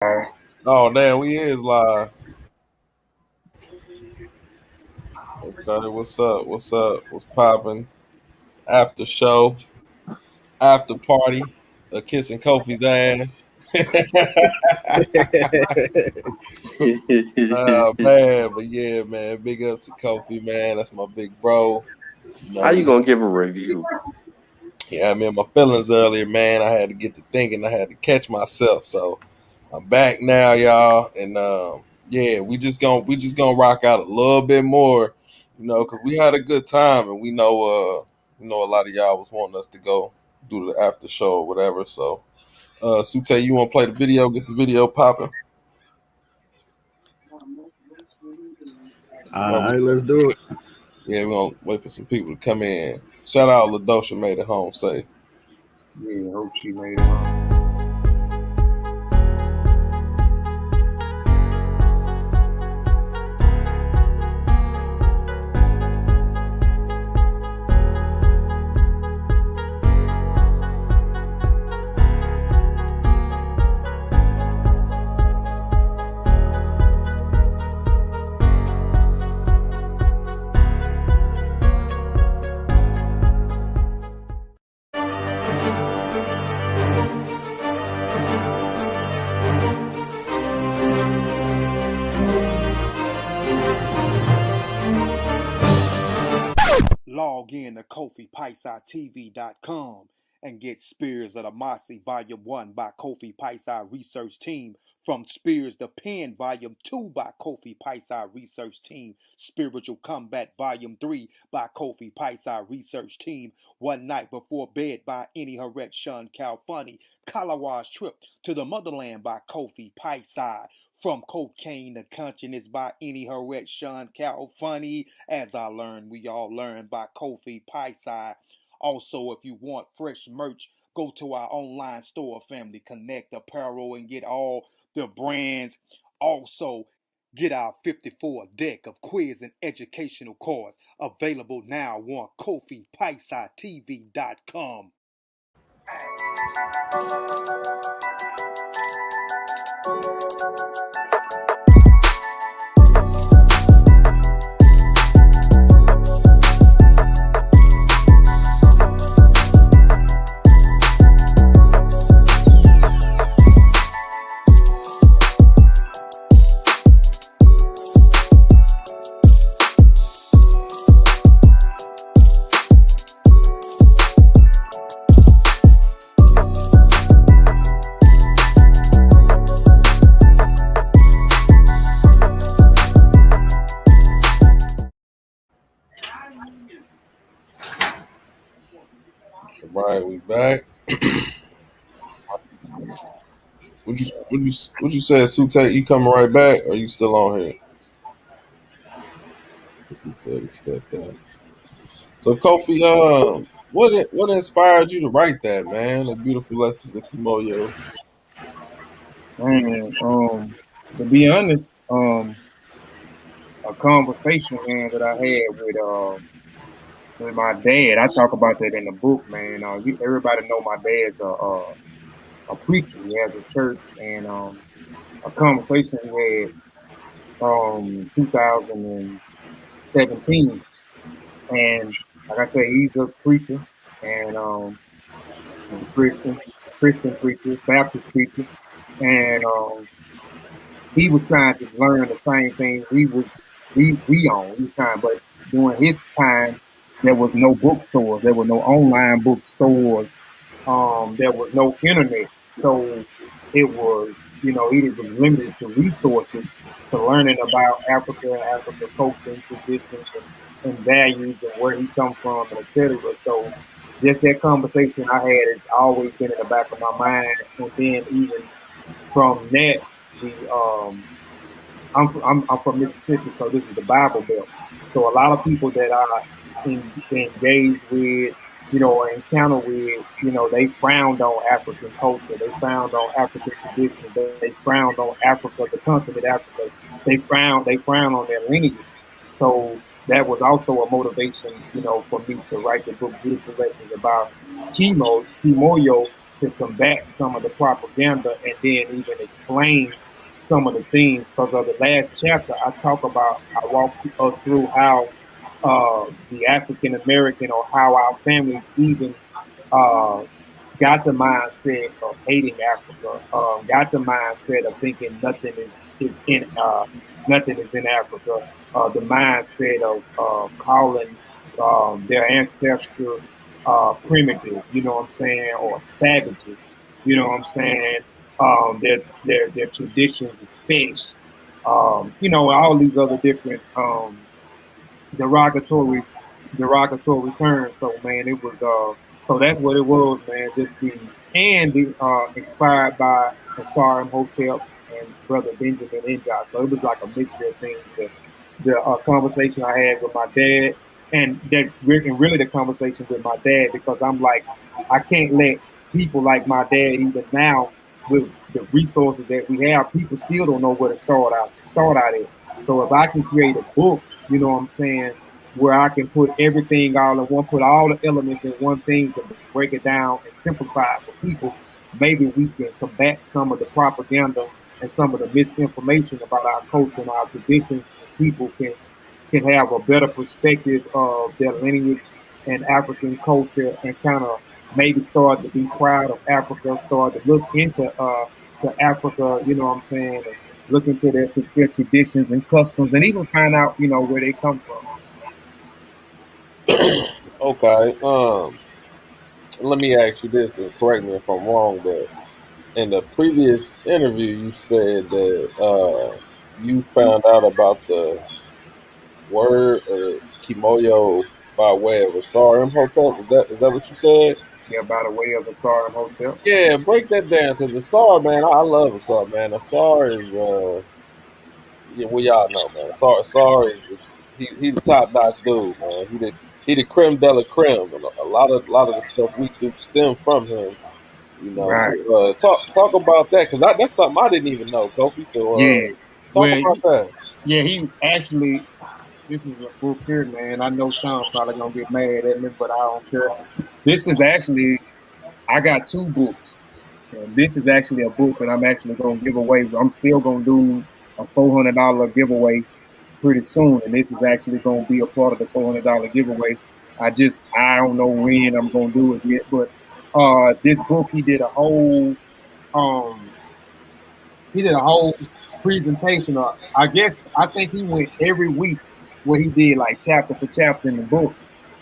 Oh damn, we is live. Okay, what's up? What's up? What's popping? After show, after party, kissing Kofi's ass. Man, but yeah, man, big up to Kofi, man. That's my big bro. You know, How you gonna give a review? yeah, I'm in my feelings earlier, man. I had to get to thinking. I had to catch myself. So I'm back now, y'all, and yeah, we just gonna rock out a little bit more, because we had a good time, and we know a lot of y'all was wanting us to go do the after show or whatever. So, Sute, you want to play the video? Get the video popping. All right, let's do it. Yeah, we're gonna wait for some people to come in. Shout out Ladosha made it home safe. Yeah, hope she made it home. Log in to KofiPaisaTV.com and get Spears of the Mossy Volume 1 by Kofi Paisa Research Team, from Spears the Pen Volume 2 by Kofi Paisa Research Team, Spiritual Combat Volume 3 by Kofi Paisa Research Team, One Night Before Bed by Any Haret Shun Calfunny, Kalawa's Trip to the Motherland by Kofi Paisa, From Cocaine to Consciousness by Any Haret Shun Calfunny, As I Learned, We All Learn by Kofi Paisa. Also, if you want fresh merch, go to our online store, Family Connect Apparel, and get all the brands. Also, get our 54 deck of quiz and educational cards available now on KofiPaisaTV.com. Right, we back. Would you say, Sute? You coming right back, or you still on here? He said he stepped out. So Kofi, what inspired you to write that, man? The beautiful lessons of Kimoyo. Man, to be honest, a conversation, man, that I had with my dad. I talk about that in the book, man. Everybody know my dad's a preacher. He has a church, and a conversation we had 2017, and like I say, he's a preacher, and he's a Christian preacher, Baptist preacher, and he was trying to learn the same thing we on. He was trying, but during his time, there was no bookstores, there were no online bookstores, there was no internet, so it was he was limited to resources to learning about Africa and Africa culture and traditions and values and where he come from and etc. So just that conversation I had has always been in the back of my mind, and then even from that, I'm from Mississippi, so this is the Bible Belt. So a lot of people that I engage with, or encounter with, they frowned on African culture, they frowned on African traditions, they frowned on Africa, the continent Africa, they frown on their lineage. So that was also a motivation, for me to write the book Beautiful Lessons about Kimoyo, to combat some of the propaganda and then even explain some of the things. Because of the last chapter, I walk us through how the African American, or how our families even uh, got the mindset of hating Africa, got the mindset of thinking nothing is in Africa, the mindset of calling their ancestors primitive, you know what I'm saying, or savages, you know what I'm saying. Their traditions is fish, you know, all these other different derogatory derogatory terms. So man, it was so that's what it was, man. Just the inspired by Asar Hotep and Brother Benjamin Injai. So it was like a mixture of things. The conversation I had with my dad, and really the conversation with my dad, because I'm like, I can't let people like my dad, even now with the resources that we have, people still don't know where to start out at. So if I can create a book, you know what I'm saying, where I can put everything all in one, put all the elements in one thing to break it down and simplify it for people, maybe we can combat some of the propaganda and some of the misinformation about our culture and our traditions, and people can have a better perspective of their lineage and African culture, and kind of maybe start to be proud of Africa, start to look into to Africa, you know what I'm saying, and look into their traditions and customs, and even find out, you know, where they come from. Okay. Let me ask you this, and correct me if I'm wrong, but in the previous interview, you said that you found out about the word Kimoyo by way of Asar Imhotep. Is that what you said? Yeah, by the way of Asar Hotel. Yeah, break that down, because Asar, man, I love Asar, man. Asar is yeah, well, y'all know, man. Asar is he the top notch dude, man. He the creme de la creme, and a lot of the stuff we do stem from him. You know, so Right. talk about that, because that's something I didn't even know, Kofi. So Yeah. talk Well, about that. yeah, he actually, this is a book here, man. I know Sean's probably gonna get mad at me, but I don't care. This is actually, I got two books. And this is actually a book that I'm actually gonna give away. I'm still gonna do a $400 giveaway pretty soon, and this is actually gonna be a part of the $400 giveaway. I don't know when I'm gonna do it yet, but this book um he did a whole presentation. I think he went every week where he did like chapter for chapter in the book.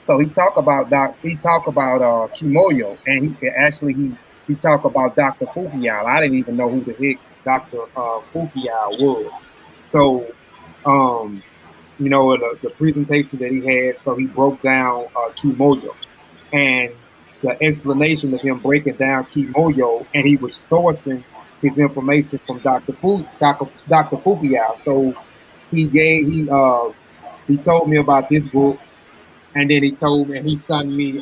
So he talked about Kimoyo, and he talked about Dr. Fukuyama. I didn't even know who the heck Dr. Fukuyama was. So um, you know, the presentation that he had, so he broke down Kimoyo, and the explanation of him breaking down Kimoyo, and he was sourcing his information from Dr. Fukuyama. So he told me about this book, and then he sent me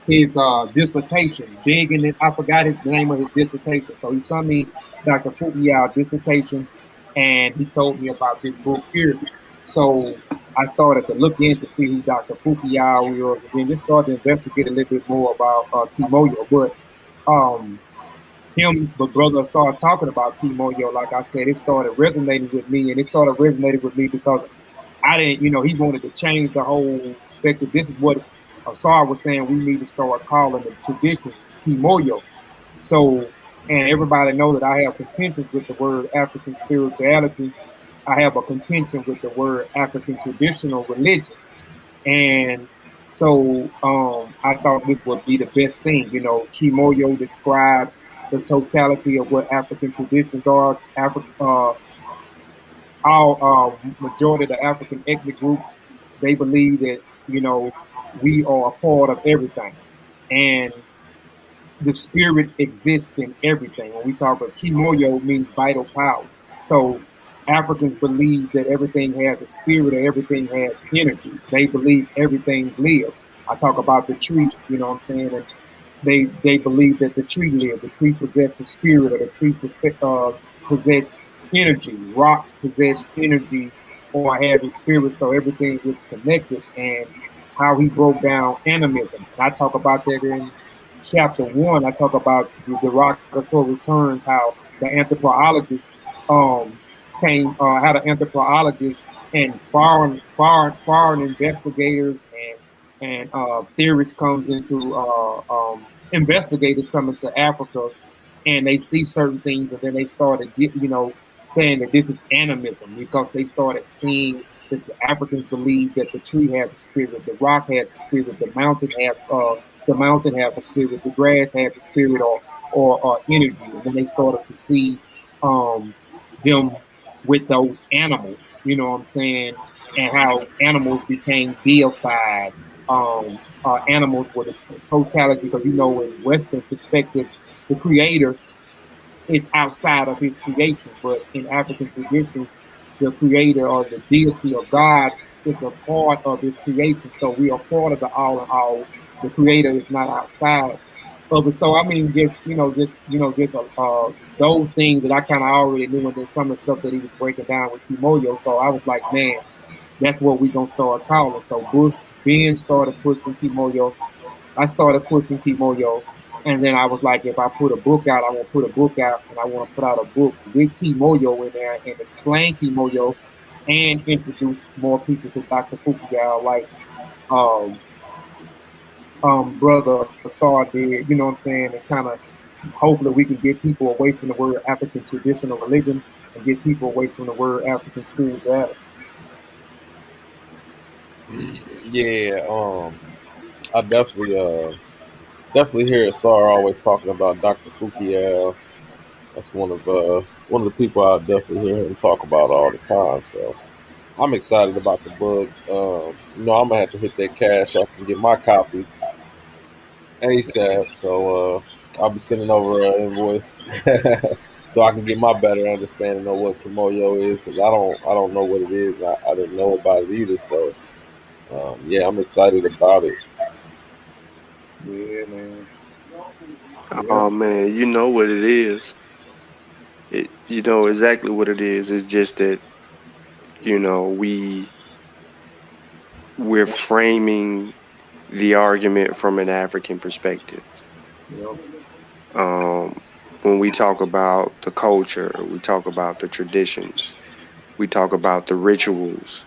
his dissertation, digging it. I forgot the name of his dissertation. So he sent me Dr. Fukuyama's dissertation, and he told me about this book here. So I started to look in to see who Dr. Fukuyama was, and then just started to investigate a little bit more about Kimoyo. But but brother started talking about Kimoyo, like I said, it started resonating with me, and it started resonating with me because I didn't, you know, he wanted to change the whole perspective. This is what Asar was saying. We need to start calling the traditions Kimoyo. So, and everybody know that I have contentions with the word African spirituality. I have a contention with the word African traditional religion. And so I thought this would be the best thing. You know, Kimoyo describes the totality of what African traditions are. All majority of the African ethnic groups, they believe that, you know, we are a part of everything, and the spirit exists in everything. When we talk of Kimoyo, means vital power. So Africans believe that everything has a spirit, or everything has energy. They believe everything lives. I talk about the tree, you know what I'm saying, and they believe that the tree lives. The tree possesses spirit, or the tree possess energy. Rocks possess energy or have a spirit, so everything is connected. And how he broke down animism. And I talk about that chapter 1, I talk about the derogatory terms, how the anthropologists came, how the anthropologists and foreign investigators and theorists comes into investigators come into Africa, and they see certain things, and then they started saying that this is animism, because they started seeing that the Africans believe that the tree has a spirit, the rock has a spirit, the mountain has a spirit, the grass has a spirit, or energy. And then they started to see them with those animals, you know what I'm saying, and how animals became deified. Animals were the totality, because in Western perspective, the creator is outside of his creation, but in African traditions, the creator or the deity of God is a part of his creation. So we are part of the all in all. The creator is not outside of it. So I mean, just those things that I kind of already knew, and then some of the stuff that he was breaking down with Kimoyo. So I was like, man, that's what we gonna start calling. So Ben started pushing Kimoyo. I started pushing Kimoyo, and then I was like, if I put a book out, I want to put a book out, and I want to put out a book with Kimoyo in there and explain Kimoyo and introduce more people to Dr. Fukuyama, like um, Brother Saw did, you know what I'm saying, and kind of hopefully we can get people away from the word African traditional religion and get people away from the word African spirituality. Yeah, I definitely hear Sar always talking about Dr. Fukuyama. That's one of the people I definitely hear him talk about all the time. So I'm excited about the book. I'm gonna have to hit that cash up and get my copies ASAP. So I'll be sending over an invoice so I can get my better understanding of what Kimoyo is, because I don't know what it is. I didn't know about it either. So yeah, I'm excited about it. Yeah, man. Oh Yeah. man, you know what it is. You know exactly what it is. It's just that you know we're framing the argument from an African perspective. Yep. Um, when we talk about the culture, we talk about the traditions, we talk about the rituals.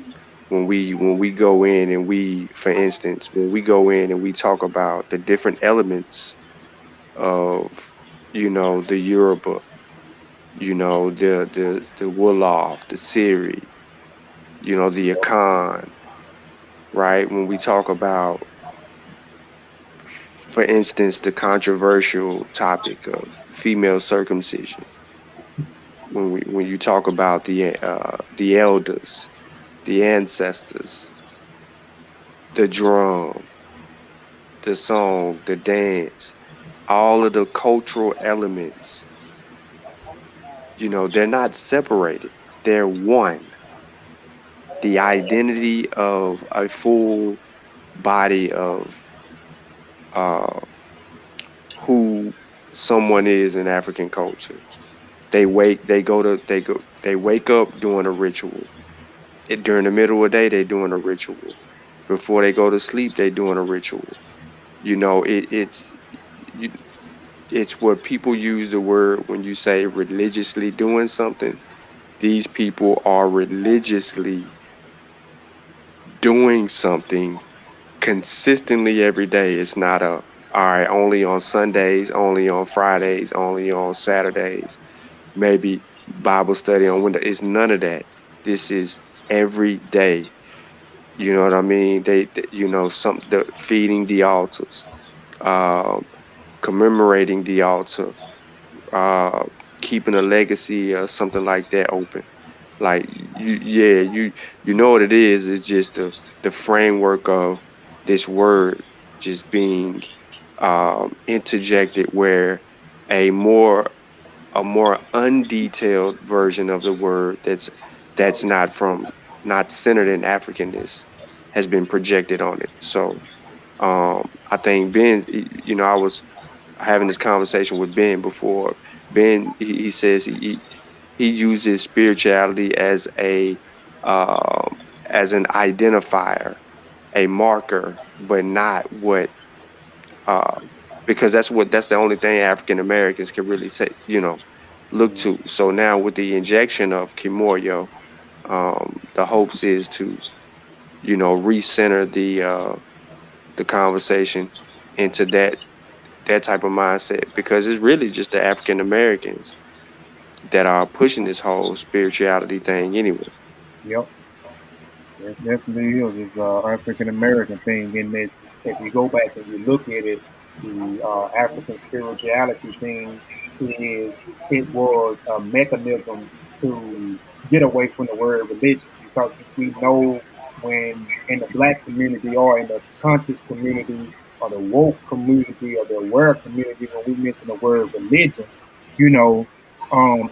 When we go in and for instance, when we go in and we talk about the different elements of, the Yoruba, the Wolof, the Siri, the Akan, right? When we talk about, for instance, the controversial topic of female circumcision, when you talk about the elders, the ancestors, the drum, the song, the dance, all of the cultural elements, they're not separated. They're one. The identity of a full body of uh, who someone is in African culture. They wake up doing a ritual. During the middle of the day, they're doing a ritual. Before they go to sleep, they're doing a ritual. You, it's what people use the word when you say religiously doing something. These people are religiously doing something consistently every day. It's not all right, only on Sundays, only on Fridays, only on Saturdays, maybe Bible study on Wednesday. It's none of that. This is every day. You know what I mean? The feeding the altars, um, commemorating the altar, uh, keeping a legacy or something like that open. Like you know what it is. It's just the framework of this word just being interjected, where a more a more undetailed version of the word that's not centered in Africanness has been projected on it. So I think Ben, I was having this conversation with Ben before. Ben, he says he uses spirituality as an identifier, a marker, but not what uh, because that's the only thing African Americans can really say, look to. So now with the injection of Kimoyo, the hopes is to, recenter the conversation into that type of mindset, because it's really just the African Americans that are pushing this whole spirituality thing anyway. Yep. It definitely is. It's African American thing, and that if you go back and you look at it, the African spirituality thing it was a mechanism to get away from the word religion, because we know when in the black community or in the conscious community or the woke community or the aware community, when we mention the word religion, you know,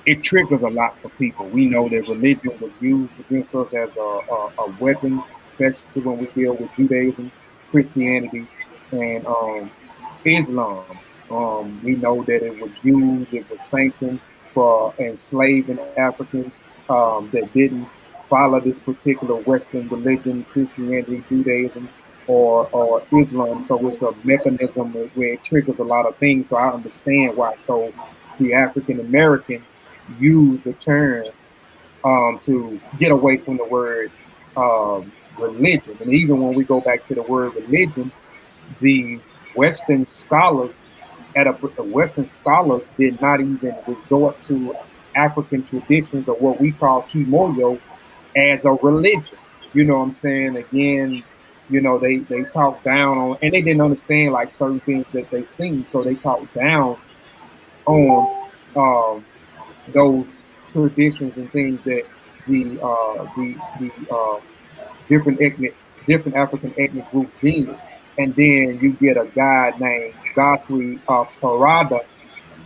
it triggers a lot for people. We know that religion was used against us as a weapon, especially when we deal with Judaism, Christianity, and Islam. We know that it was used, it was sanctioned for enslaving Africans that didn't follow this particular Western religion, Christianity, Judaism, or Islam. So it's a mechanism where it triggers a lot of things. So I understand why. So the African American use the term to get away from the word religion. And even when we go back to the word religion, the Western scholars Western scholars did not even resort to African traditions or what we call kimoyo as a religion. You know what I'm saying? Again, they talk down on, and they didn't understand like certain things that they seen, so they talk down on those traditions and things that the different African ethnic groups did. And then you get a guy named Godfrey Parada,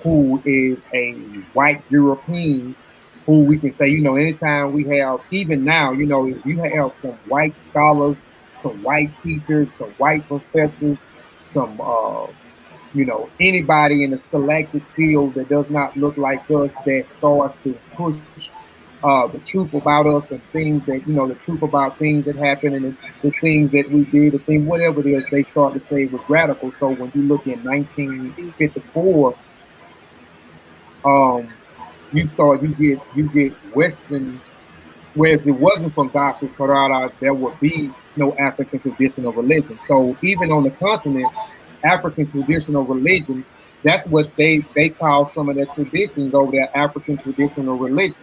who is a white European, who we can say, anytime we have, even now, if you have some white scholars, some white teachers, some white professors, some anybody in the scholastic field that does not look like us, that starts to push the truth about us and things that, the truth about things that happened and the things that we did, the thing, whatever it is, they start to say was radical. So when you look in 1954, you get Western, whereas it wasn't from Godfrey Parada, there would be no African traditional religion. So even on the continent, African traditional religion, that's what they call some of their traditions over there, African traditional religion.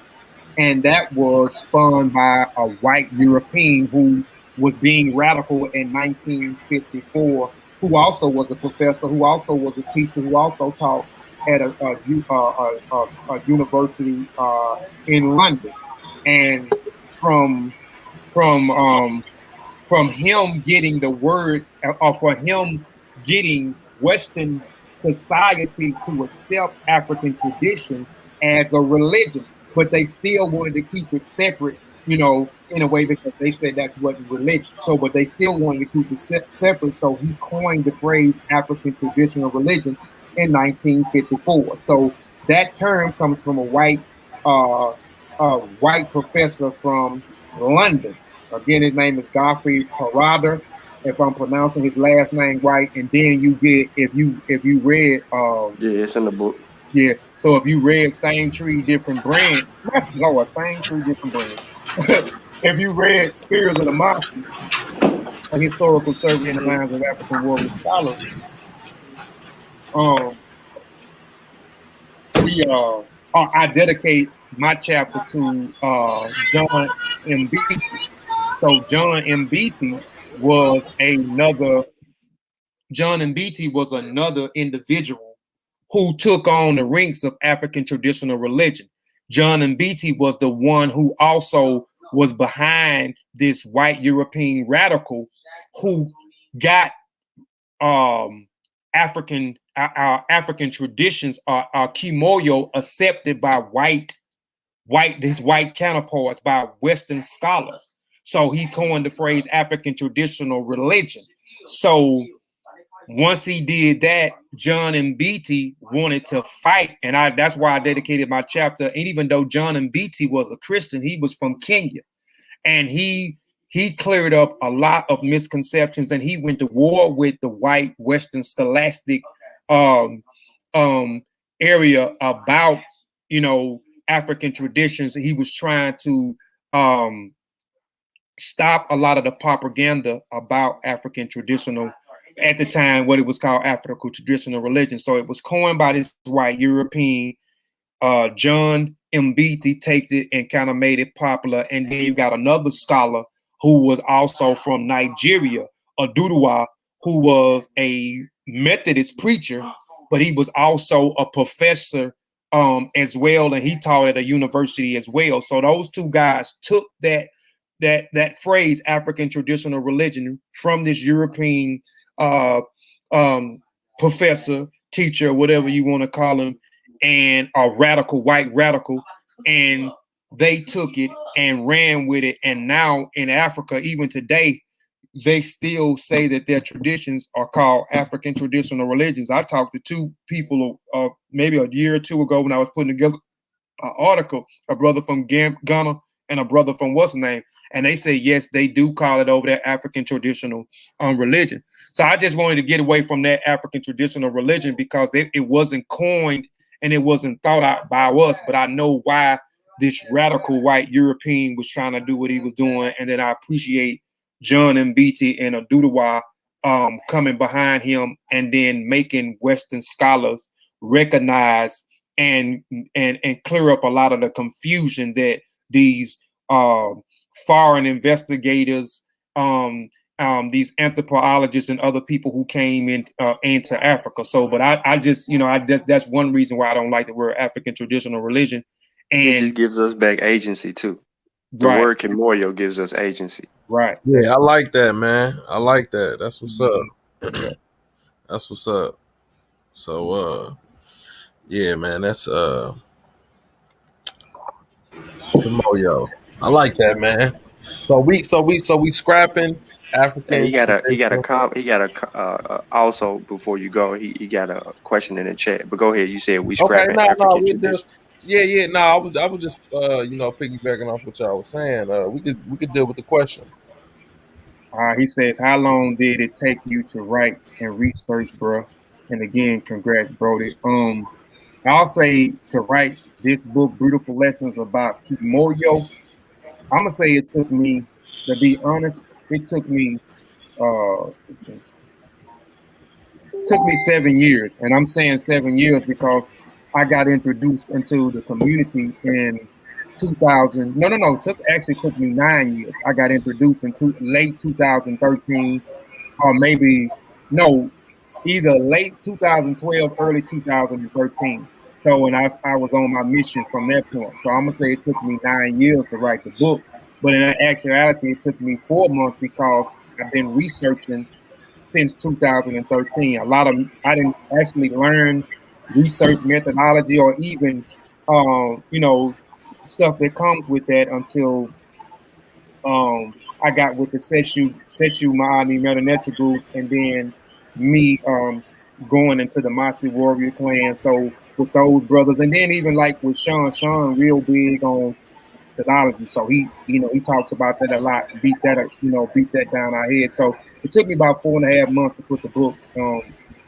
And that was spun by a white European who was being radical in 1954, who also was a professor, who also was a teacher, who also taught at a university in London. And from from from him getting the word, or for him getting Western society to accept African traditions as a religion, but they still wanted to keep it separate, in a way, because they said that's what religion. So, but they still wanted to keep it separate. So he coined the phrase African traditional religion in 1954. So that term comes from a white professor from London. Again, his name is Godfrey Parada, if I'm pronouncing his last name right. And then you get, if you read Yeah, it's in the book. yeah, so if you read Same Tree, Different Branch, that's Lord, Same Tree, Different Branch. If you read Spears of the Mossy, a historical survey in the minds of African warrior scholars, I dedicate my chapter to John Mbiti. So John Mbiti was another individual who took on the ranks of African traditional religion. John Mbiti was the one who also was behind this white European radical who got African African traditions, kimoyo, accepted by his white counterparts, by Western scholars. So he coined the phrase African traditional religion. So once he did that, John Mbiti wanted to fight, and that's why I dedicated my chapter. And even though John Mbiti was a Christian, he was from Kenya, and he cleared up a lot of misconceptions, and he went to war with the white Western scholastic um, area about, African traditions. He was trying to um, stop a lot of the propaganda about African traditional, at the time, what it was called African traditional religion. So it was coined by this white European, John Mbiti, takes it and kind of made it popular. And then you got another scholar who was also from Nigeria, Oduduwa, who was a Methodist preacher, but he was also a professor as well, and he taught at a university as well. So those two guys took that phrase African traditional religion from this European uh, professor, teacher, whatever you want to call him, and a radical, white radical, and they took it and ran with it. And now in Africa, even today, they still say that their traditions are called African traditional religions. I talked to two people maybe a year or two ago when I was putting together an article, a brother from Ghana and a brother from what's the name, and they say yes, they do call it over there African traditional religion. So I just wanted to get away from that African traditional religion because it wasn't coined and it wasn't thought out by us, but I know why this radical white European was trying to do what he was doing, and then I appreciate John Mbiti and Oduduwa coming behind him and then making Western scholars recognize and clear up a lot of the confusion that these foreign investigators, these anthropologists and other people who came into Africa. So, but I just, that's one reason why I don't like the word African traditional religion. And it just gives us back agency too. The right, word Kemoyo gives us agency. right. Yeah, I like that, man. I like that. That's what's up. Yeah. That's what's up. So yeah, man, that's Kemoyo. I like that, man. So we scrapping African. And he got a also before you go, he got a question in the chat. But go ahead, you said we scrapping African tradition. Yeah. No, I was just piggybacking off what y'all was saying. We could deal with the question. He says, how long did it take you to write and research, bro? And again, congrats, Brody. I'll say to write this book, Beautiful Lessons about Kimoyo, I'm gonna say it took me, to be honest, it took me 7 years. And I'm saying 7 years because I got introduced into the community in 2000. No. It took me 9 years. I got introduced into late 2013, or maybe, no, either late 2012, early 2013. So when I was on my mission from that point. So I'm gonna say it took me 9 years to write the book, but in actuality, it took me 4 months because I've been researching since 2013. I didn't actually learn research methodology or even stuff that comes with that until I got with the Seshu Maani Metanetsa group, and then me going into the Masi Warrior clan. So with those brothers, and then even like with Sean real big on methodology. So he talks about that a lot, beat that down our head. So it took me about 4.5 months to put the book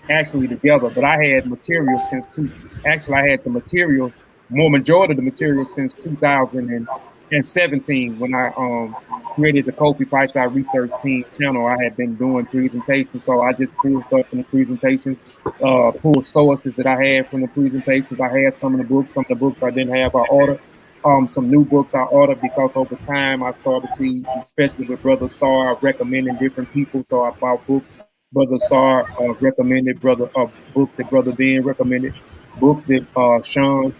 actually together. But I had material I had the material, majority of the material since 2017 when I created the Kofi Paisai Research Team channel. I had been doing presentations, so I just pulled stuff from the presentations, pulled sources that I had from the presentations. I had some of the books I didn't have I ordered. Some new books I ordered because over time I started to see, especially with Brother Sar, recommending different people. So I bought books. Brother Sar recommended books that Brother Ben recommended, books that Sean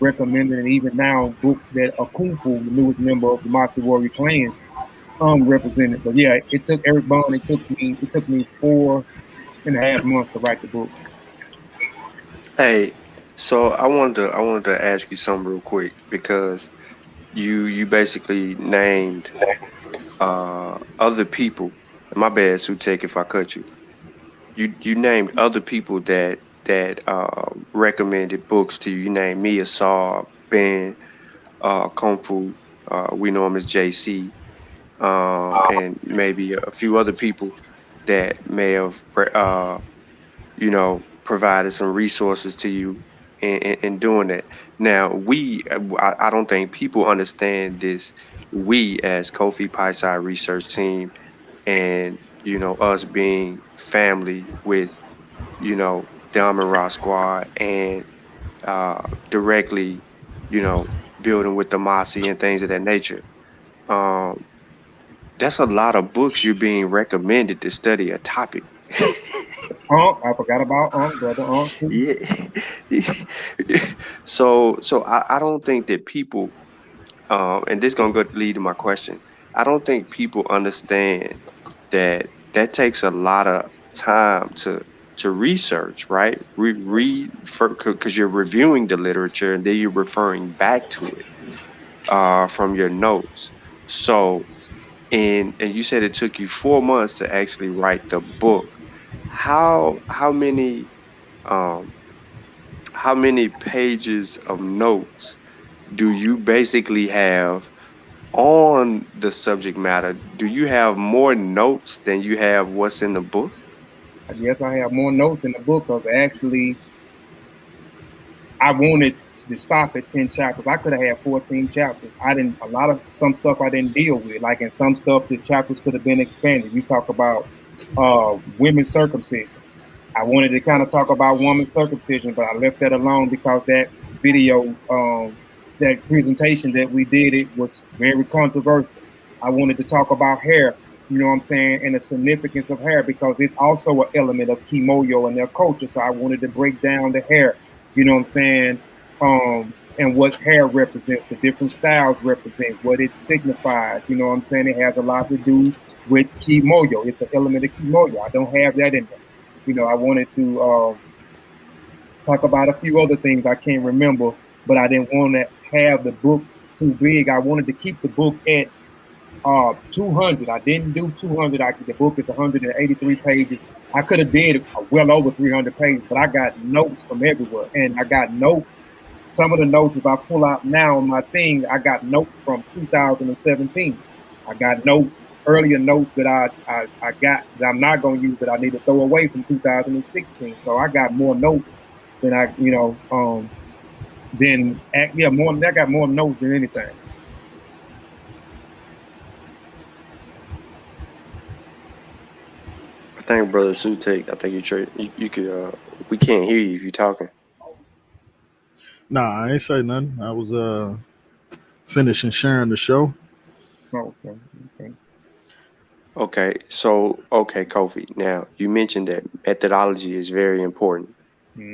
recommended, and even now books that Akunfu, the newest member of the Masi Warrior clan, represented. But yeah, it took Eric Bond. It took me 4.5 months to write the book. Hey, so I wanted to ask you something real quick because you basically named other people. And my bad, Sutek, if I cut you. You named other people that recommended books to you. You named Mia Saw, Ben, Kung Fu. We know him as JC, and maybe a few other people that may have provided some resources to you in doing that. Now, I don't think people understand this. We, as Kofi Pi Research Team, and us being family with the Amin Ra Squad, and directly, you know, building with the Masi and things of that nature. Um, that's a lot of books you're being recommended to study a topic. I forgot about brother too. Yeah. So I don't think that people, and this gonna go lead to my question. I don't think people understand that that takes a lot of time to research, right? Read because you're reviewing the literature and then you're referring back to it from your notes. So, and you said it took you 4 months to actually write the book. How many um how many pages of notes do you basically have on the subject matter? Do you have more notes than you have what's in the book? I guess I have more notes in the book because actually I wanted to stop at 10 chapters. I could have had 14 chapters. I didn't, a lot of some stuff I didn't deal with, like in some stuff the chapters could have been expanded. You talk about women's circumcision. I wanted to kind of talk about women's circumcision, but I left that alone because that video, that presentation that we did, it was very controversial. I wanted to talk about hair, you know what I'm saying, and the significance of hair because it's also an element of Kimoyo and their culture. So I wanted to break down the hair, you know what I'm saying, and what hair represents, the different styles represent, what it signifies, you know what I'm saying. It has a lot to do with Kimoyo. It's an element of Kimoyo. I don't have that in there. You know, I wanted to talk about a few other things I can't remember, but I didn't want to have the book too big. I wanted to keep the book at 200. I didn't do 200. The book is 183 pages. I could have did well over 300 pages, but I got notes from everywhere, and I got notes. Some of the notes, if I pull out now on my thing, I got notes from 2017. I got notes, earlier notes that I got that I'm not going to use that I need to throw away from 2016. So I got more notes than I got more notes than anything. I think Brother Sutek, I think you could we can't hear you if you're talking. Nah, I ain't say nothing. I was finishing sharing the show. Okay. Okay, so Kofi. Now you mentioned that methodology is very important,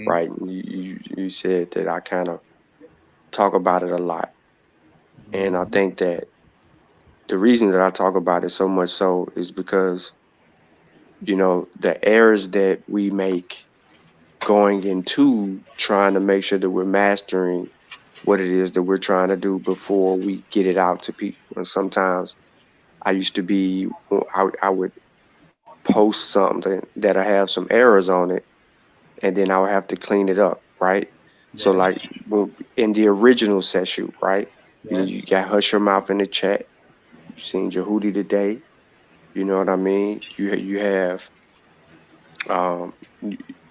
right? You said that I kind of talk about it a lot, and I think that the reason that I talk about it so much so is because the errors that we make going into trying to make sure that we're mastering what it is that we're trying to do before we get it out to people. And sometimes I used to be, I would post something that I have some errors on it, and then I would have to clean it up, right? Yeah. So like in the original session, right? Yeah. You got Hush Your Mouth in the chat. You seen Jehudi today. You know what I mean? You have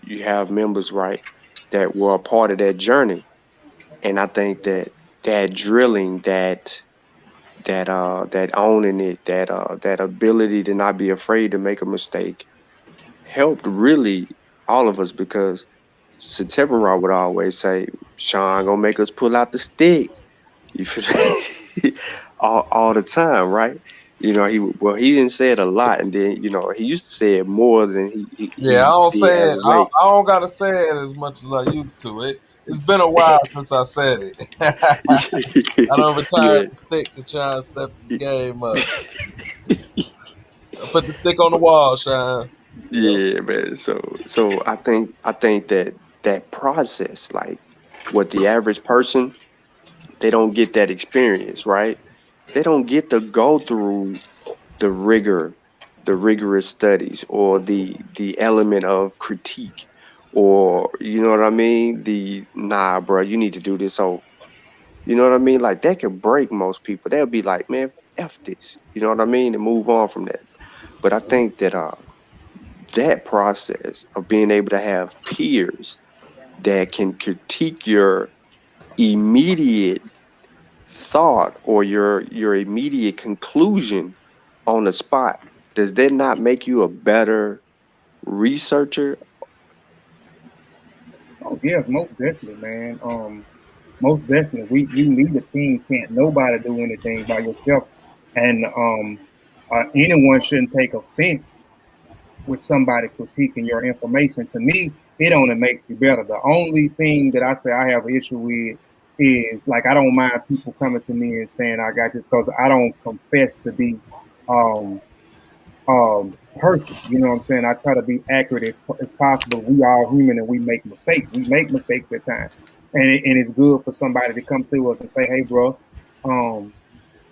you have members, right, that were a part of that journey. And I think that drilling, that owning it, that ability to not be afraid to make a mistake helped really all of us, because September would always say, Sean gonna make us pull out the stick. You feel all the time, right? He didn't say it a lot, and then he used to say it more than he I don't say it. I late. don't gotta say it as much as I used to. It's been a while since I said it. I don't retire the stick to try and step this game up. I put the stick on the wall, Sean. Yeah, man. So I think that process, like what the average person, they don't get that experience, right? They don't get to go through the rigorous studies, or the element of critique, or you know what I mean? Nah, bro, you need to do this over. You know what I mean? Like that could break most people. They'll be like, man, F this. You know what I mean? And move on from that. But I think that that process of being able to have peers that can critique your immediate thought or your immediate conclusion on the spot, does that not make you a better researcher? Oh yes, most definitely, man. Most definitely, you need a team. Can't nobody do anything by yourself, and anyone shouldn't take offense with somebody critiquing your information. To me, it only makes you better. The only thing that I say I have an issue with is like I don't mind people coming to me and saying I got this because I don't confess to be um perfect. You know what I'm saying? I try to be accurate as possible. We are human and we make mistakes. We make mistakes at times. And it's good for somebody to come through us and say, hey, bro,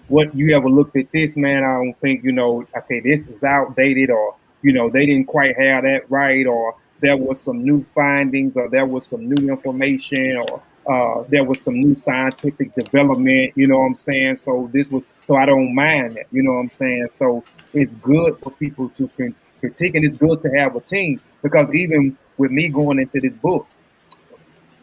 what you ever looked at this, man? I don't think, okay, this is outdated, or, they didn't quite have that right, or there was some new findings, or there was some new information, or there was some new scientific development, you know what I'm saying? So I don't mind that, you know what I'm saying? So it's good for people to critique, and it's good to have a team, because even with me going into this book,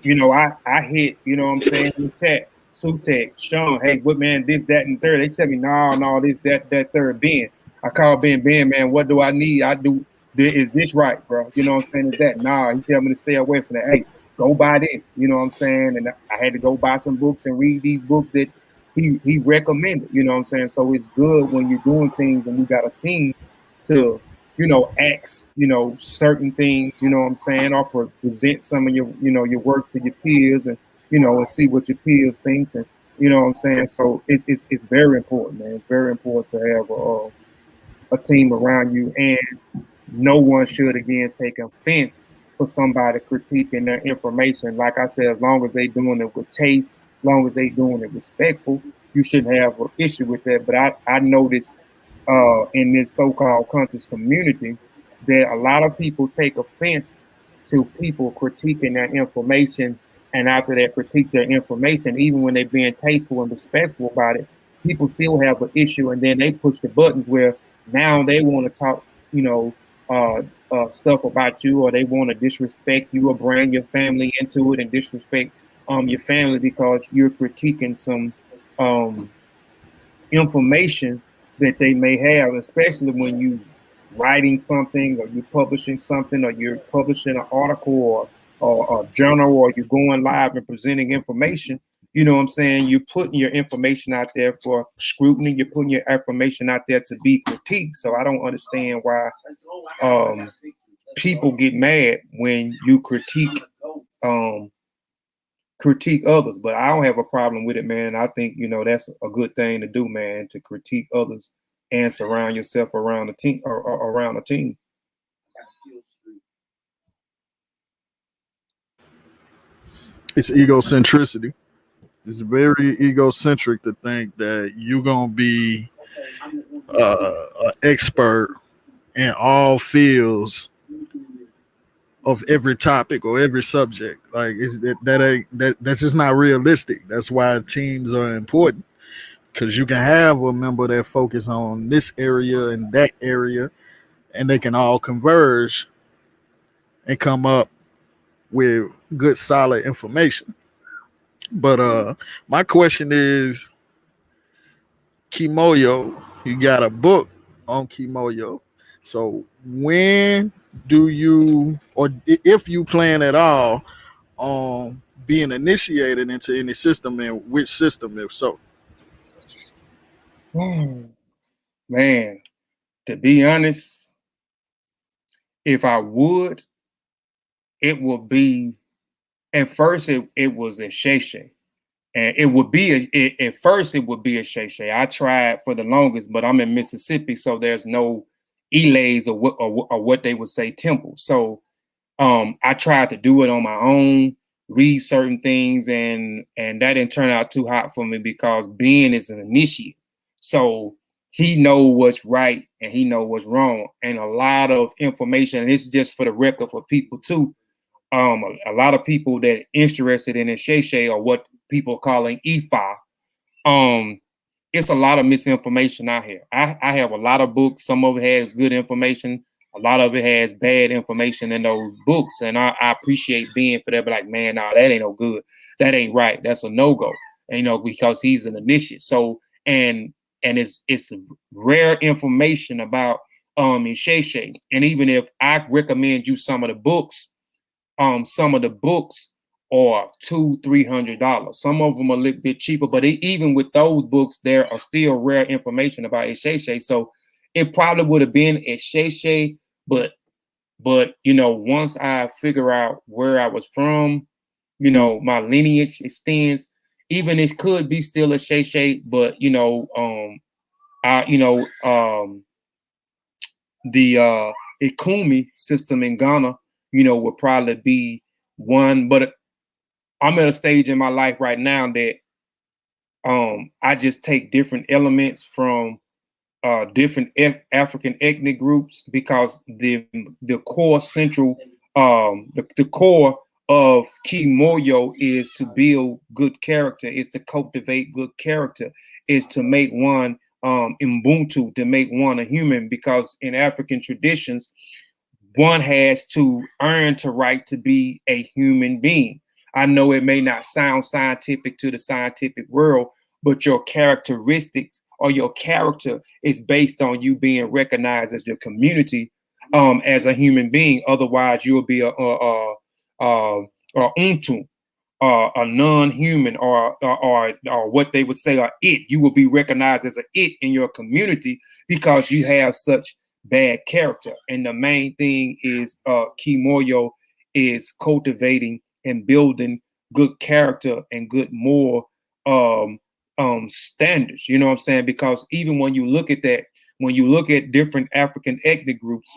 I hit, you know what I'm saying, in the chat, Sutek, Sean, hey, what man, this, that, and third. They tell me, no, this, that, third, Ben. I call Ben, man, what do I need? I do, is this right, bro? You know what I'm saying? Is that? Nah, he tell me to stay away from that. Hey, go buy this, you know what I'm saying? And I had to go buy some books and read these books that he recommended, you know what I'm saying? So it's good when you're doing things and you got a team to, ask, certain things, you know what I'm saying, or present some of your, your work to your peers, and, and see what your peers thinks, and, you know what I'm saying. So it's very important, man. It's very important to have a team around you, and no one should again take offense for somebody critiquing their information. Like I said, as long as they doing it with taste, as long as they doing it respectful, you shouldn't have an issue with that. But I noticed in this so-called conscious community that a lot of people take offense to people critiquing their information, and after they critique their information, even when they're being tasteful and respectful about it, people still have an issue, and then they push the buttons where now they want to talk, stuff about you, or they want to disrespect you, or bring your family into it and disrespect your family because you're critiquing some information that they may have, especially when you writing something, or you're publishing something, or you're publishing an article, or a journal, or you're going live and presenting information. You know what I'm saying? You're putting your information out there for scrutiny. You're putting your information out there to be critiqued. So I don't understand why people get mad when you critique others, but I don't have a problem with it, man. I think, that's a good thing to do, man, to critique others and surround yourself around a team, or around a team. It's egocentricity. It's very egocentric to think that you're gonna be an expert in all fields of every topic or every subject. Like that's just not realistic. That's why teams are important, because you can have a member that focus on this area and that area, and they can all converge and come up with good solid information. But my question is, Kimoyo, you got a book on Kimoyo. So when do you, or if you plan at all on being initiated into any system, and which system, if so? Man, to be honest, if I would, it would be, at first it was a Shay. And it would be at first it would be a Shay. I tried for the longest, but I'm in Mississippi, so there's no elays, or what they would say temple. So I tried to do it on my own, read certain things, and that didn't turn out too hot for me, because Ben is an initiate. So he know what's right and he know what's wrong. And a lot of information, and this is just for the record for people too. A lot of people that are interested in Shay, or what people are calling Ifa, it's a lot of misinformation out here. I have a lot of books. Some of it has good information. A lot of it has bad information in those books, and I appreciate being for that. But like, man, nah, that ain't no good. That ain't right. That's a no go. You know, because he's an initiate. So and it's rare information about Isheshe. And even if I recommend you some of the books are $200-300. Some of them are a little bit cheaper, but even with those books, there are still rare information about Isheshe. So it probably would have been Isheshe, but you know, once I figure out where I was from, you know, my lineage extends. Even it could be still Isheshe, but you know, the Ikumi system in Ghana, you know, would probably be one. But I'm at a stage in my life right now that I just take different elements from different African ethnic groups, because the core central the core of Kimoyo is to build good character, is to cultivate good character, is to make one Ubuntu, to make one a human, because in African traditions, one has to earn the right to be a human being. I know it may not sound scientific to the scientific world, but your characteristics or your character is based on you being recognized as your community, as a human being. Otherwise, you'll be a untu, a non-human, or what they would say, a it. You will be recognized as an it in your community because you have such bad character. And the main thing is Kimoyo is cultivating and building good character and good moral standards. You know what I'm saying? Because even when you look at that, when you look at different African ethnic groups,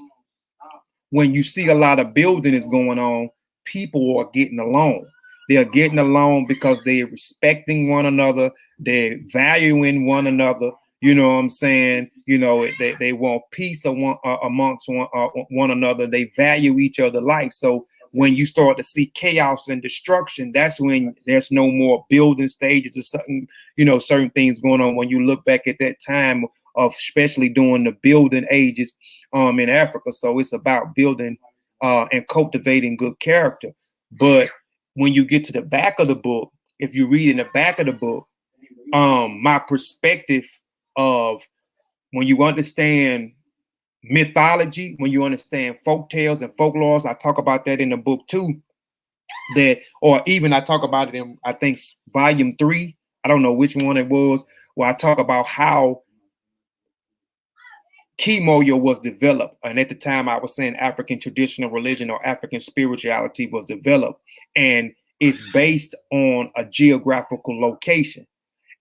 when you see a lot of building is going on, people are getting along. They are getting along because they're respecting one another, they're valuing one another. You know what I'm saying? You know, they want peace amongst one another. They value each other's life. So when you start to see chaos and destruction, that's when there's no more building stages or something, you know, certain things going on. When you look back at that time of especially during the building ages in Africa. So it's about building and cultivating good character. But when you get to the back of the book, if you read in the back of the book, my perspective of when you understand mythology, when you understand folk tales and folklores, I talk about that in the book too. That, or even I talk about it in, I think, volume 3. I don't know which one it was, where I talk about how Kimoyo was developed. And at the time I was saying African traditional religion or African spirituality was developed, and it's based on a geographical location.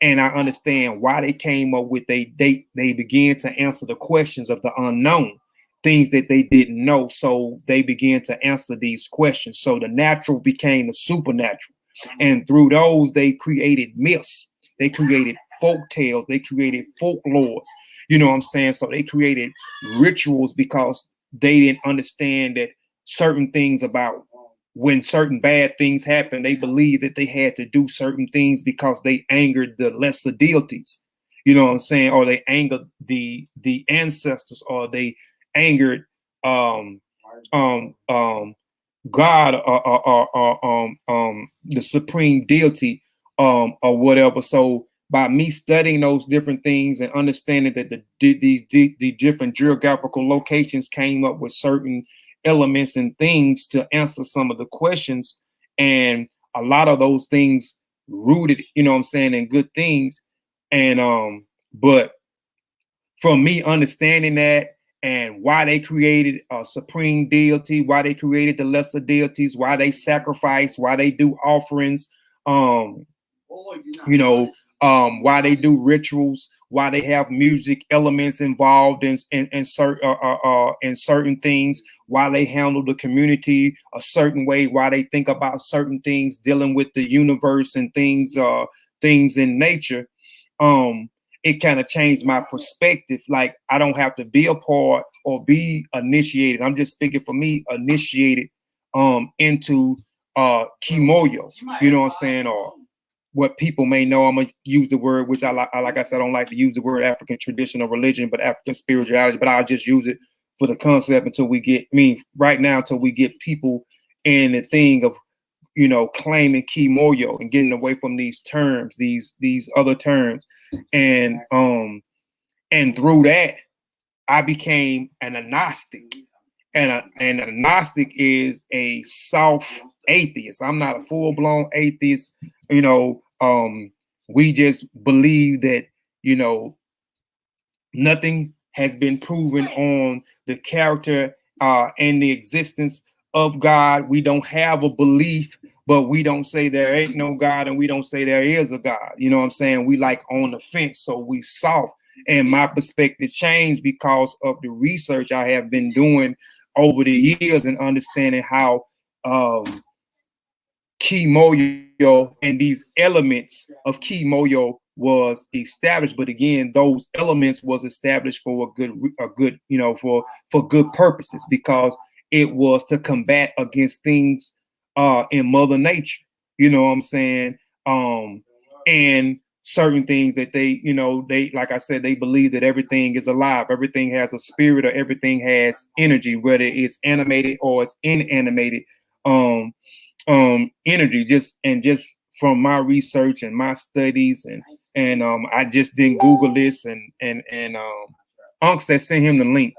And I understand why they came up with they began to answer the questions of the unknown, things that they didn't know. So they began to answer these questions. So the natural became the supernatural. And through those, they created myths, they created folk tales, they created folklores. You know what I'm saying? So they created rituals because they didn't understand that certain things about when certain bad things happen, they believed that they had to do certain things because they angered the lesser deities. You know what I'm saying? Or they angered the ancestors, or they angered God, the supreme deity, or whatever. So by me studying those different things and understanding that the different geographical locations came up with certain elements and things to answer some of the questions, and a lot of those things rooted, you know what I'm saying, in good things. And but from me understanding that and why they created a supreme deity, why they created the lesser deities, why they sacrifice, why they do offerings, you know, why they do rituals, why they have music elements involved in certain things, why they handle the community a certain way, why they think about certain things dealing with the universe and things in nature. It kind of changed my perspective. Like, I don't have to be a part or be initiated. I'm just speaking for me, initiated into Kimoyo, you know what I'm saying, or what people may know. I'm gonna use the word, which like I said, I don't like to use the word African traditional religion, but African spirituality, but I'll just use it for the concept until we get, I mean, right now until we get people in the thing of, you know, claiming Kimoyo and getting away from these terms, these other terms, and through that, I became an agnostic, and an agnostic is a soft atheist. I'm not a full blown atheist. You know, we just believe that, you know, nothing has been proven on the character and the existence of God. We don't have a belief, but we don't say there ain't no God, and we don't say there is a God. You know what I'm saying? We like on the fence, so we soft. And my perspective changed because of the research I have been doing over the years and understanding how Kimoyo and these elements of Kimoyo was established. But again, those elements was established for a good, you know, for good purposes, because it was to combat against things in Mother Nature. You know what I'm saying? And certain things that they, you know, they, like I said, they believe that everything is alive, everything has a spirit, or everything has energy, whether it's animated or it's inanimated. Energy, just from my research and my studies, and I just didn't Google this, and Unc said send him the link.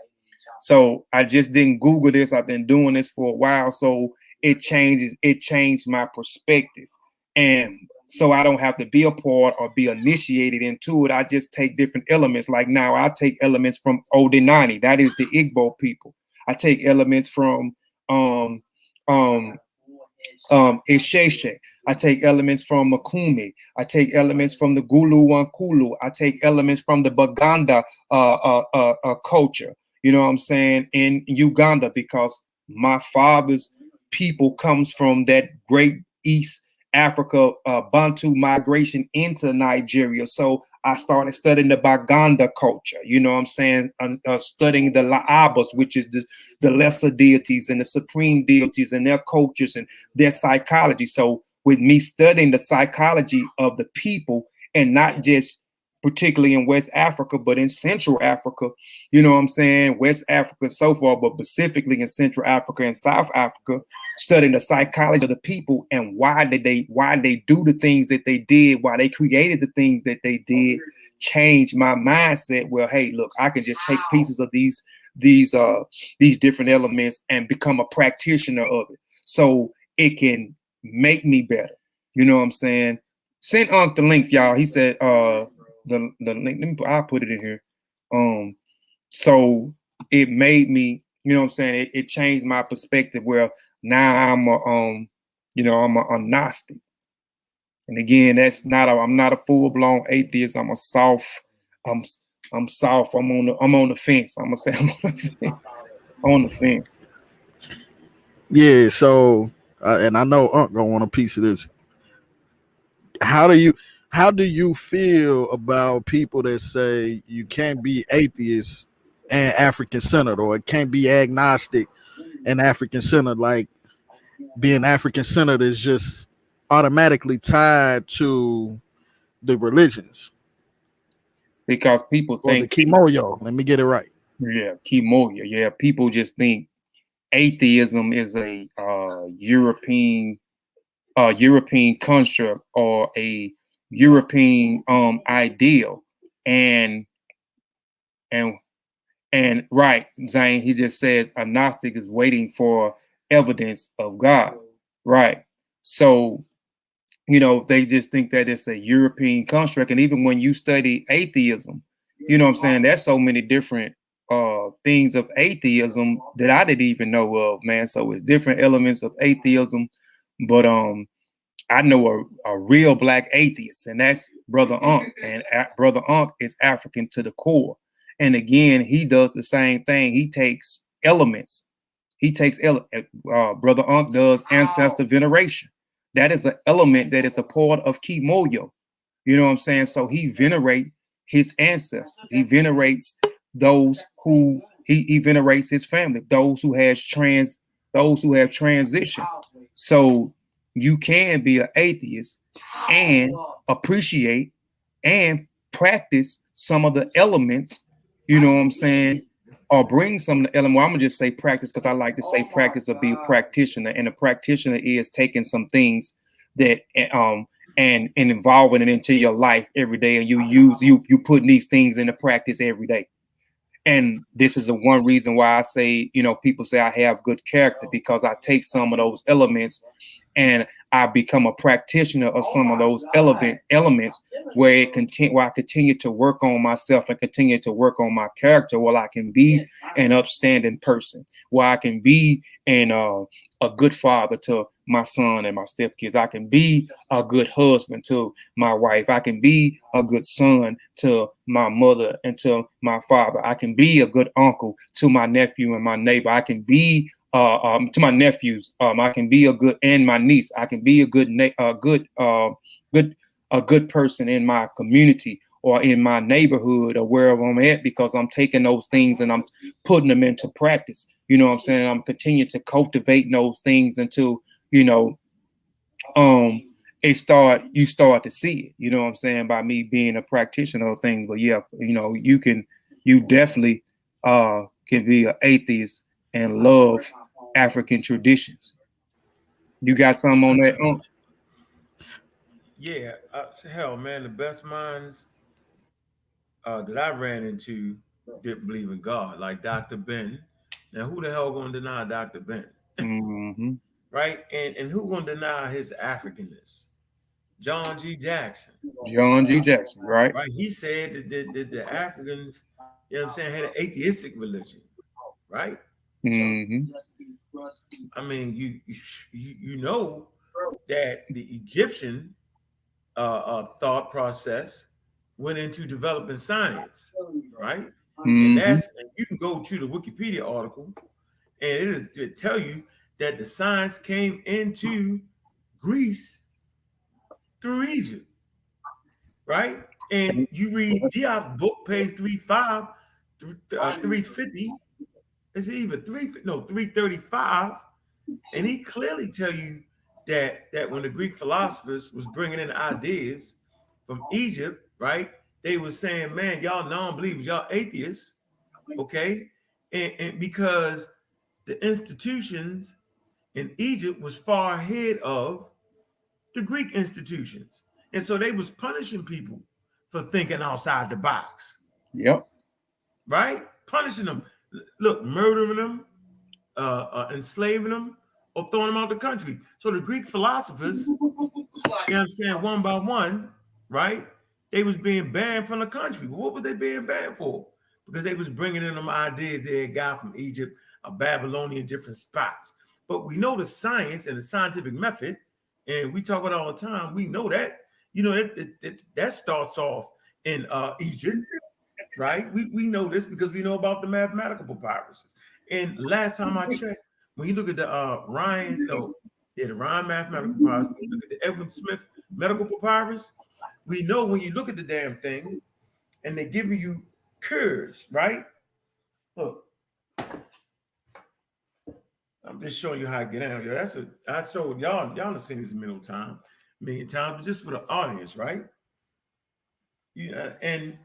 So I just didn't Google this. I've been doing this for a while, so it changed my perspective, and so I don't have to be a part or be initiated into it. I just take different elements. Like now, I take elements from Odinani, that is the Igbo people. I take elements from Isheshe. I take elements from Makumi. I take elements from the Gulu Wankulu. I take elements from the Baganda culture. You know what I'm saying? In Uganda, because my father's people comes from that great East Africa Bantu migration into Nigeria. So I started studying the Baganda culture. You know what I'm saying? Studying the La'abas, which is the lesser deities and the supreme deities and their cultures and their psychology. So with me studying the psychology of the people, and not just particularly in West Africa, but in Central Africa, you know what I'm saying? West Africa so far, but specifically in Central Africa and South Africa, studying the psychology of the people and why they do the things that they did, why they created the things that they did, changed my mindset. Well, hey, look, I can just take pieces of these different elements and become a practitioner of it, so it can make me better. You know what I'm saying? Send Unc the links, y'all. He said the link. I'll put it in here. So it made me, you know what I'm saying? It changed my perspective. Where now I'm I'm a agnostic. And again, I'm not a full blown atheist. I'm a soft. I'm soft. I'm on the fence. I'm gonna say I'm on the fence. Yeah. So, and I know Unc gonna want a piece of this. How do you feel about people that say you can't be atheist and African centered, or it can't be agnostic and African centered? Like, being African centered is just automatically tied to the religions. Because people Or think the Kimoyo. Let me get it right. Yeah, Kimoyo. Yeah, people just think atheism is a European construct or a European ideal, and right, Zane, he just said a Gnostic is waiting for evidence of God, right? So, you know, they just think that it's a European construct. And even when you study atheism, you know what I'm saying, there's so many different things of atheism that I didn't even know of, man. So with different elements of atheism, but I know a real black atheist, and that's Brother Unc. And Brother Unc is African to the core. And again, he does the same thing. He takes elements. Brother Unc does ancestor veneration. That is an element that is a part of Kimoyo. You know what I'm saying? So he venerates his ancestors. He venerates those who he venerates his family, those who have transitioned. So you can be an atheist and appreciate and practice some of the elements, you know what I'm saying, or bring some element. Well, I'm gonna just say practice because I like to say practice or be a practitioner, and a practitioner is taking some things that and involving it into your life every day, and you putting these things into practice every day. And this is the one reason why I say, people say I have good character, because I take some of those elements and I become a practitioner of some of those elements where I continue to work on myself and continue to work on my character, while I can be an upstanding person, where I can be a good father to my son and my stepkids. I can be a good husband to my wife. I can be a good son to my mother and to my father. I can be a good uncle to my nephew and my neighbor. I can be to my nephews. I can be a good, and my niece. I can be a good person in my community or in my neighborhood or wherever I'm at, because I'm taking those things and I'm putting them into practice. You know what I'm saying? I'm continuing to cultivate those things until, you start to see it, you know what I'm saying, by me being a practitioner of things. But yeah, you definitely can be an atheist and love African traditions. You got something on that? Yeah, hell, man, the best minds that I ran into didn't believe in God, like Dr. Ben. Now, who the hell gonna deny Dr. Ben? Mm-hmm. Right? And who gonna deny his Africanness? John G. Jackson. John G. Jackson, right? Right? He said that the Africans, you know what I'm saying, had an atheistic religion, right? Mm-hmm. I mean, you know that the Egyptian thought process went into developing science, right? Mm-hmm. And you can go to the Wikipedia article, and it tell you that the science came into Greece through Egypt, right? And you read Diop's book, page 350. Is it even 335? And he clearly tell you that when the Greek philosophers was bringing in ideas from Egypt, right? They was saying, man, y'all non-believers, y'all atheists, okay? And because the institutions in Egypt was far ahead of the Greek institutions. And so they was punishing people for thinking outside the box. Yep. Right? Punishing them. Look, murdering them, enslaving them, or throwing them out the country. So the Greek philosophers, you know what I'm saying, one by one, right? They was being banned from the country. What was they being banned for? Because they was bringing in them ideas they had got from Egypt, Babylonian, different spots. But we know the science and the scientific method, and we talk about it all the time. We know that, that starts off in Egypt, right? We know this because we know about the mathematical papyruses. And last time I checked, when you look at the Ryan mathematical papyrus, when you look at the Edwin Smith medical papyrus, we know when you look at the damn thing and they're giving you curves, right? Look, I'm just showing you how I get out here. I showed y'all have seen this million times, but just for the audience, right? And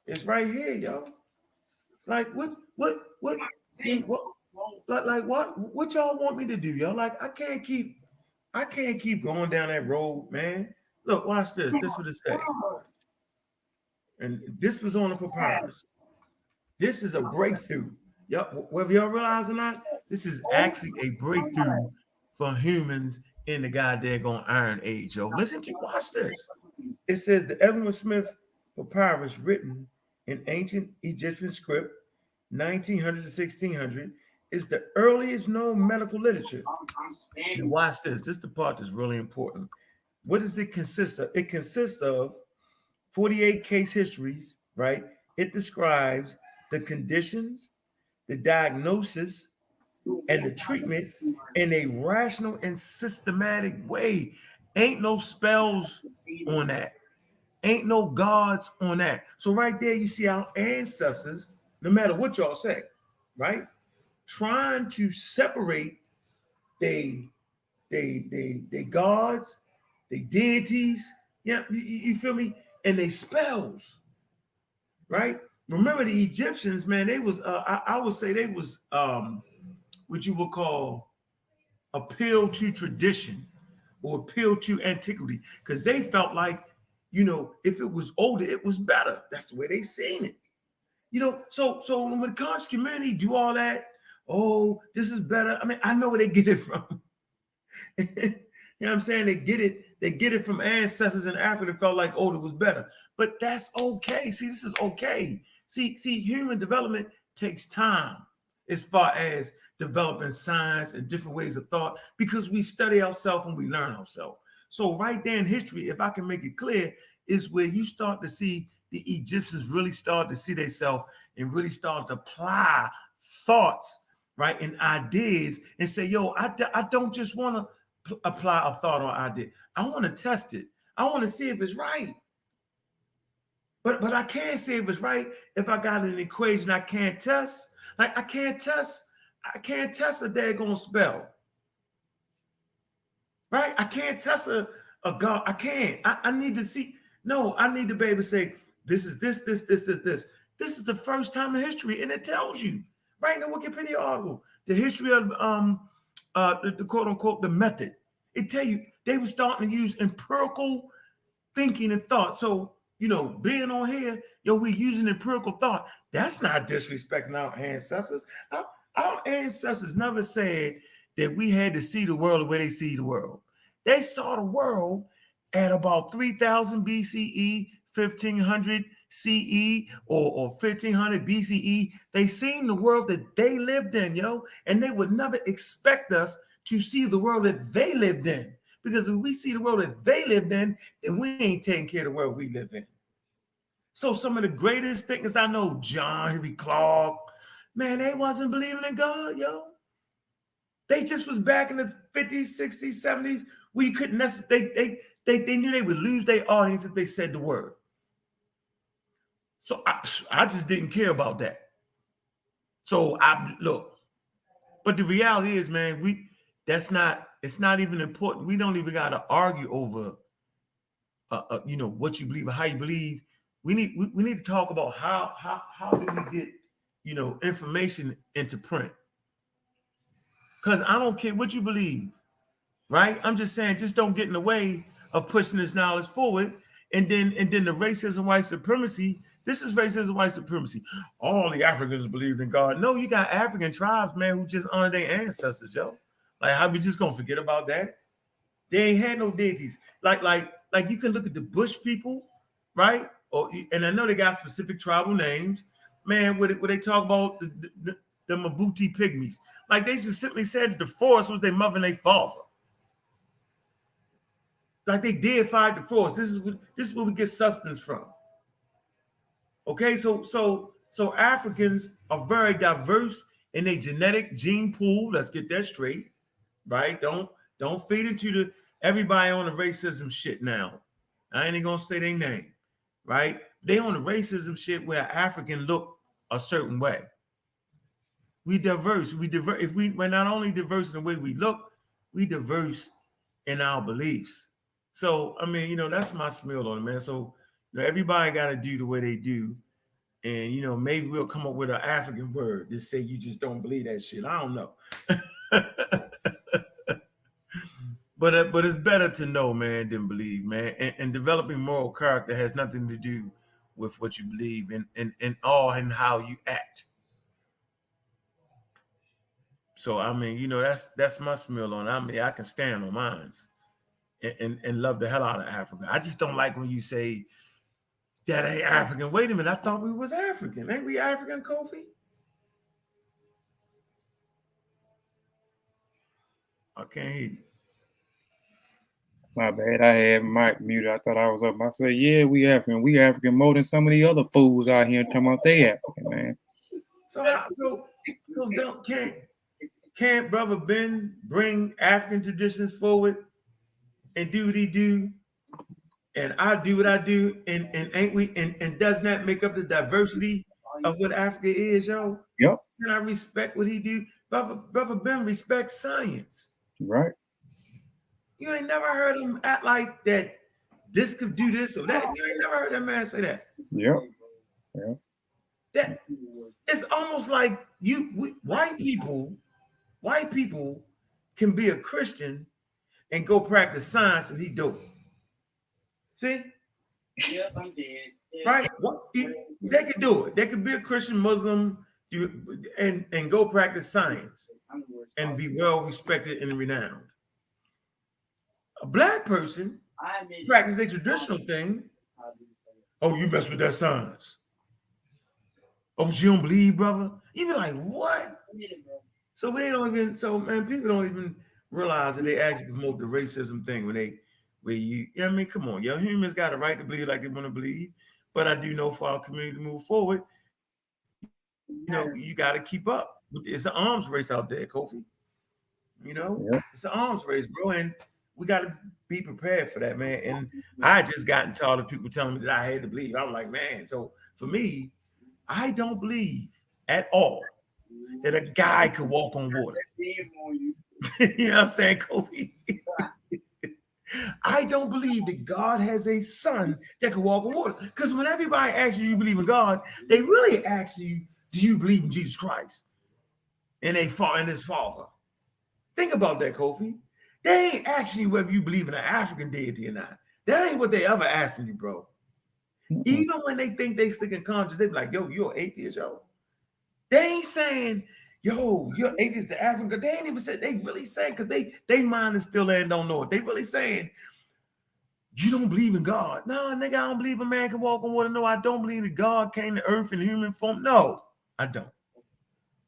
it's right here, yo. Like what y'all want me to do, yo? Like I can't keep going down that road, man. Look, watch this. This is what it say. And this was on the papyrus. This is a breakthrough. Yep, whether y'all realize or not, this is actually a breakthrough for humans in the goddamn Iron Age, yo. Watch this. It says the Edwin Smith papyrus written in ancient Egyptian script, 1900 to 1600, is the earliest known medical literature. Now watch this. This is the part that's really important. What does it consist of? It consists of 48 case histories, right? It describes the conditions, the diagnosis, and the treatment in a rational and systematic way. Ain't no spells on that. Ain't no gods on that. So right there, you see our ancestors, no matter what y'all say, right? Trying to separate they gods, they deities, yeah, you feel me? And they spells, right? remember the Egyptians, man, they was I would say they was what you would call appeal to tradition or appeal to antiquity, because they felt like, if it was older, it was better. That's the way they seen it. So when the conscious community do all that, oh, this is better. I mean, I know where they get it from. You know what I'm saying? They get it from ancestors in Africa that felt like older was better. But that's okay. See, this is okay. See, human development takes time as far as developing science and different ways of thought, because we study ourselves and we learn ourselves. So right there in history, if I can make it clear, is where you start to see the Egyptians really start to see themselves and really start to apply thoughts, right, and ideas, and say, yo, I don't just want to apply a thought or idea. I want to test it. I want to see if it's right. But I can't say if it's right if I got an equation I can't test. Like I can't test a daggone spell. Right? I can't test a God. I can't. I need to see. No, I need to be able to say, this is this. This is the first time in history, and it tells you right in the Wikipedia article, the history of the quote unquote the method. It tell you they were starting to use empirical thinking and thought. So, being on here, we using empirical thought. That's not disrespecting our ancestors. Our ancestors never said that we had to see the world the way they see the world. They saw the world at about 3000 BCE, 1500 CE, or 1500 BCE. They seen the world that they lived in, and they would never expect us to see the world that they lived in. Because if we see the world that they lived in, then we ain't taking care of the world we live in. So some of the greatest thinkers I know, John Henry Clark, man, they wasn't believing in God, They just was back in the 50s, 60s, 70s, where you couldn't necessarily, they knew they would lose their audience if they said the word. So I just didn't care about that. So but the reality is, man, it's not even important. We don't even got to argue over, what you believe or how you believe. We need to talk about how do we get, information into print. Because I don't care what you believe, right? I'm just saying, just don't get in the way of pushing this knowledge forward. And then the racism, white supremacy. This is racism, white supremacy. All the Africans believed in God. No, you got African tribes, man, who just honor their ancestors, Like, how we just gonna forget about that? They ain't had no deities. Like you can look at the Bush people, right? And I know they got specific tribal names, man. Where they talk about the Mabuti pygmies, like they just simply said that the forest was their mother and their father. Like they deified the forest. This is where we get substance from. Okay, so Africans are very diverse in their genetic gene pool. Let's get that straight, right? Don't feed into everybody on the racism shit now. I ain't even gonna say their name, right? They on the racism shit where African look a certain way. We diverse. If we're not only diverse in the way we look, we diverse in our beliefs. So I mean, that's my smell on it, man. So everybody got to do the way they do, and maybe we'll come up with an African word to say you just don't believe that shit. I don't know. But it's better to know, man, than believe, man. And developing moral character has nothing to do with what you believe and how you act. So I mean, that's my smell on it. I mean, I can stand on mine and love the hell out of Africa. I just don't like when you say that ain't African. Wait a minute, I thought we was African. Ain't we African, Kofi? I can't hear you. My bad. I had Mike muted. I thought I was up. I said, yeah, we African. We African more than some of the other fools out here talking about they African, man. So can't Brother Ben bring African traditions forward and do what he do, and I do what I do, and ain't we and doesn't that make up the diversity of what Africa is, yo? Yep. And I respect what he do. Brother Ben respects science. Right. You ain't never heard him act like that. This could do this or that. You ain't never heard that man say that. Yep. Yeah. That it's almost like white people can be a Christian and go practice science and he dope. See? Yep, I'm dead. Right? They could do it. They could be a Christian Muslim and go practice science and be well respected and renowned. A black person practice a traditional thing. Oh, you mess with that science. Oh, you don't believe, brother? You be like, what? So man, people don't even realize that they actually promote the racism thing I mean, come on, yo, humans got a right to believe like they want to believe. But I do know for our community to move forward, you got to keep up. It's an arms race out there, Kofi. It's an arms race, bro, and we got to be prepared for that, man. And I just gotten tired of people telling me that I had to believe. I'm like, man, so for me, I don't believe at all that a guy could walk on water. You know what I'm saying, Kofi? I don't believe that God has a son that can walk on water. Because when everybody asks you believe in God, they really ask you, do you believe in Jesus Christ and his Father? Think about that, Kofi. They ain't asking you whether you believe in an African deity or not. That ain't what they ever asking you, bro. Even when they think they stick in conscience, they be like, yo, you're an atheist, yo. They ain't saying, yo, you're atheist to Africa. They ain't even said, they really saying, because they mind is still there and don't know it. They really saying, you don't believe in God. No, nigga, I don't believe a man can walk on water. No, I don't believe that God came to earth in human form. No, I don't.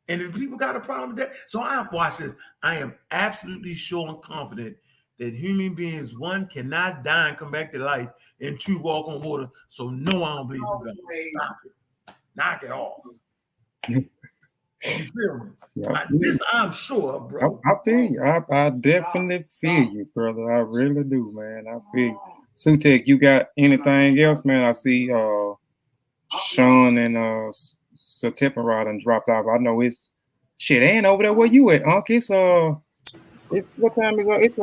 And if people got a problem with that, so watch this. I am absolutely sure and confident that human beings, one, cannot die and come back to life, and two, walk on water. So no, I don't believe in God. Stop it. Knock it off. You feel me? Yeah. This I'm sure, bro. I feel you. I definitely feel you, brother. I really do, man. I feel you. Sutek, you got anything else, man? I see Sean and Satipara done dropped off. I know it's shit ain't over there where you at, Unc. It's what time is it? It's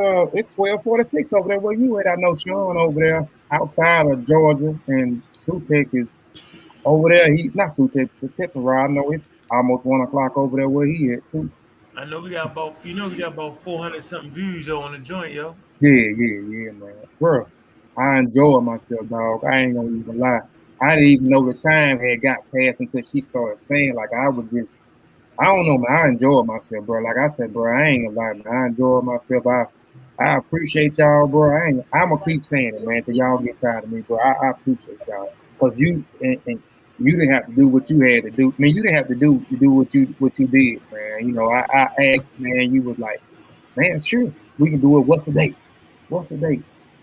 12:46 over there where you at. I know Sean over there outside of Georgia, and Sutek is over there. He not Sutek, Satipara. I know it's almost 1 o'clock over there where he at too. I know we got about 400 something views on the joint, yo. Yeah, man. Bro, I enjoy myself, dog. I ain't gonna even lie. I didn't even know the time had got past until she started saying, like, I don't know, man. I enjoy myself, bro. Like I said, bro, I ain't gonna lie, man. I enjoy myself. I appreciate y'all, bro. I'm gonna keep saying it, man, till y'all get tired of me, bro. I appreciate y'all. Because you didn't have to do what you had to do. I mean, you didn't have to do what you did, man. You know, I asked, man, you was like, man, sure, we can do it. What's the date?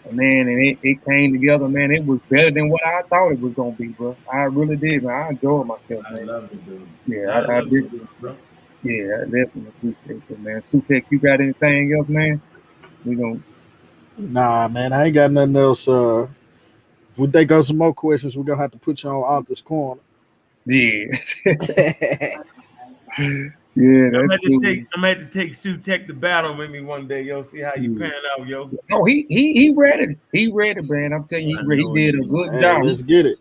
And man, and it came together, man. It was better than what I thought it was gonna be, bro. I really did, man. I enjoyed myself, man. I love it, dude. Yeah, I did, bro. Yeah, I definitely appreciate it, man. Sutek, you got anything else, man? Nah, man, I ain't got nothing else. If we take on some more questions, we're gonna have to put you on Arthur's corner. Yeah. Yeah, I'm gonna have to take Sutek to battle with me one day, yo. See how you pan out, yo. Oh, he ready. He ready, man. I'm telling you, he did a good job. Let's get it.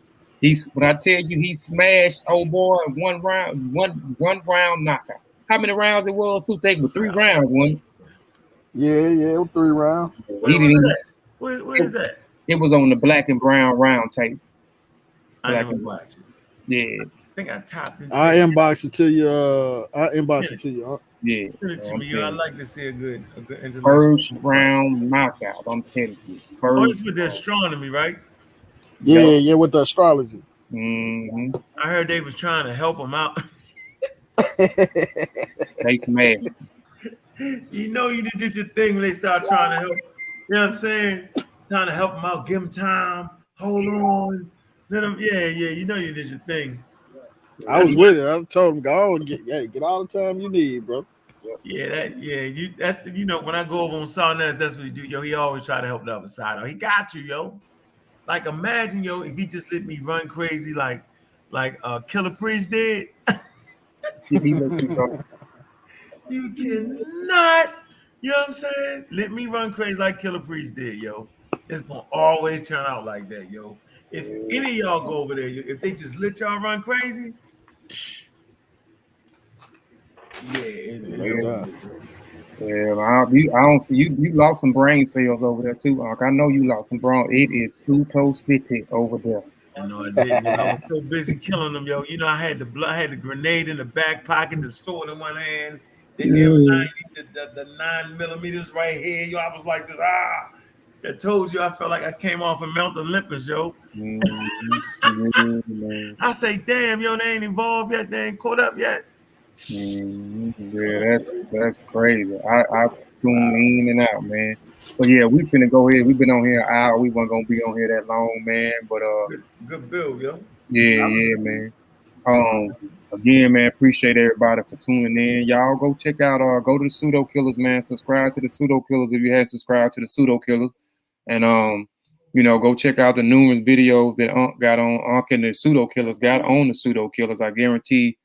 When I tell you he smashed old boy in one round knockout. How many rounds it was? Sutek with 3 rounds, wasn't it? Yeah, 3 rounds. Where is that? It was on the Black and Brown round tape. I never watched it. Yeah. I think I tapped into I inbox it to you. Yeah. Send it to me, yo. I like to see a good first round knockout. I'm telling you. This with the astronomy, right? Yeah, with the astrology. Mm-hmm. I heard they was trying to help him out. They smashed. You know you did your thing when they start trying to help. You know what I'm saying? Trying to help him out, give him time. Hold on. Let him. Yeah. You know you did your thing. I was with it. I told him go and get all the time you need, bro. Yeah, you know when I go over on Sawnuts, that's what he do, yo. He always try to help the other side. He got you, yo. Like imagine, yo, if he just let me run crazy like Killer Priest did. You cannot, you know what I'm saying? Let me run crazy like Killer Priest did, yo. It's gonna always turn out like that, yo. If any of y'all go over there, if they just let y'all run crazy, it's No doubt. Yeah, I don't see you. You lost some brain cells over there too, Unc. I know you lost some brain. It is Suto City over there. No, I didn't. I was so busy killing them, yo. You know, I had the grenade in the back pocket, the sword in one hand, the Yeah. M90, the 9mm right here, yo. I was like this. I told you, I felt like I came off of Mount Olympus, yo. Man. I say, damn, yo, they ain't involved yet. They ain't caught up yet. Yeah, that's crazy. I tune in and out, man. But yeah, we finna go ahead. We've been on here an hour. We weren't gonna be on here that long, man. But Good build, yo. yeah, man. Again, man, appreciate everybody for tuning in. Y'all go check out go to the Pseudo Killers, man. Subscribe to the Pseudo Killers if you haven't subscribed to the Pseudo Killers. And go check out the numerous videos that Unc got on Unc and the Pseudo Killers got on the Pseudo Killers. I guarantee